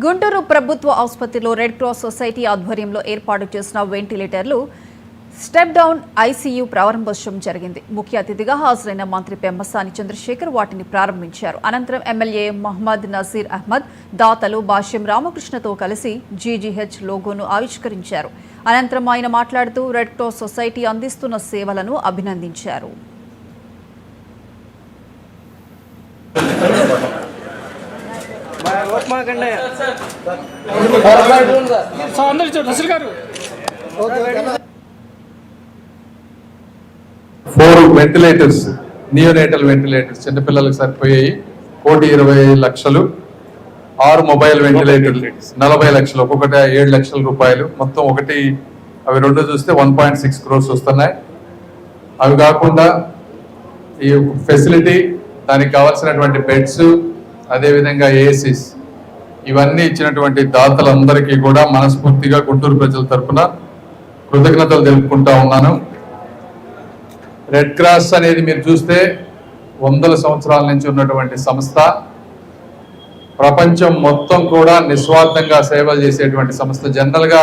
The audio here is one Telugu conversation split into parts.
గుంటూరు ప్రభుత్వ ఆసుపత్రిలో రెడ్ క్రాస్ సొసైటీ ఆధ్వర్యంలో ఏర్పాటు చేసిన వెంటిలేటర్లు స్టెప్ డౌన్ ఐసీయూ ప్రారంభోత్సవం జరిగింది. ముఖ్య అతిథిగా హాజరైన మంత్రి పెమ్మసాని చంద్రశేఖర్ వాటిని ప్రారంభించారు. అనంతరం ఎమ్మెల్యే మహమ్మద్ నజీర్ అహ్మద్ దాతలు భాష్యం రామకృష్ణతో కలిసి జీజీహెచ్ లోగోను ఆవిష్కరించారు. అనంతరం ఆయన మాట్లాడుతూ రెడ్ క్రాస్ సొసైటీ అందిస్తున్న సేవలను అభినందించారు. ఫోర్ వెంటిలేటర్స్, నియోనేటల్ వెంటిలేటర్స్ చిన్నపిల్లలకు సరిపోయాయి 1,20,00,000. 6 మొబైల్ వెంటిలేటర్లు 40 లక్షలు, ఒక్కొక్కటి 7 లక్షల రూపాయలు. మొత్తం అవి రెండు చూస్తే 1.6 crores వస్తున్నాయి. అవి కాకుండా ఈ ఫెసిలిటీ, దానికి కావాల్సినటువంటి బెడ్స్, అదేవిధంగా ఏసీస్, ఇవన్నీ ఇచ్చినటువంటి దాతలందరికీ కూడా మనస్ఫూర్తిగా గుంటూరు ప్రజల తరఫున కృతజ్ఞతలు తెలుపుకుంటా ఉన్నాను. రెడ్ క్రాస్ అనేది మీరు చూస్తే 100 సంవత్సరాల నుంచి ఉన్నటువంటి సంస్థ. ప్రపంచం మొత్తం కూడా నిస్వార్థంగా సేవలు చేసేటువంటి సంస్థ. జనరల్గా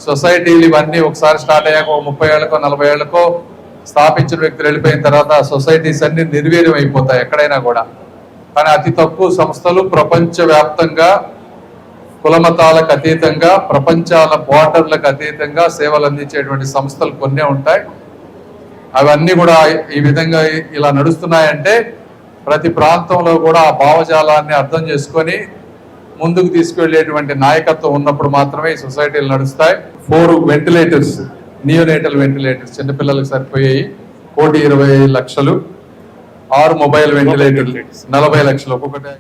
సొసైటీలు ఇవన్నీ ఒకసారి స్టార్ట్ అయ్యాక 30 ఏళ్ళకో 40 ఏళ్ళకో స్థాపించిన వ్యక్తులు వెళ్ళిపోయిన తర్వాత సొసైటీస్ అన్ని నిర్వీర్యం అయిపోతాయి ఎక్కడైనా కూడా. కానీ అతి తక్కువ సంస్థలు ప్రపంచవ్యాప్తంగా కులమతాలకు అతీతంగా, ప్రపంచాల బార్డర్లకు అతీతంగా సేవలు అందించేటువంటి సంస్థలు కొన్నే ఉంటాయి. అవన్నీ కూడా ఈ విధంగా ఇలా నడుస్తున్నాయంటే ప్రతి ప్రాంతంలో కూడా ఆ భావజాలాన్ని అర్థం చేసుకొని ముందుకు తీసుకువెళ్ళేటువంటి నాయకత్వం ఉన్నప్పుడు మాత్రమే ఈ సొసైటీలు నడుస్తాయి. 4 వెంటిలేటర్స్, నియోనేటల్ వెంటిలేటర్స్ చిన్నపిల్లలకు సరిపోయాయి 1,20,00,000. 6 మొబైల్ వెంటిలేటర్లు 40 లక్షలు, ఒక్కొక్కటి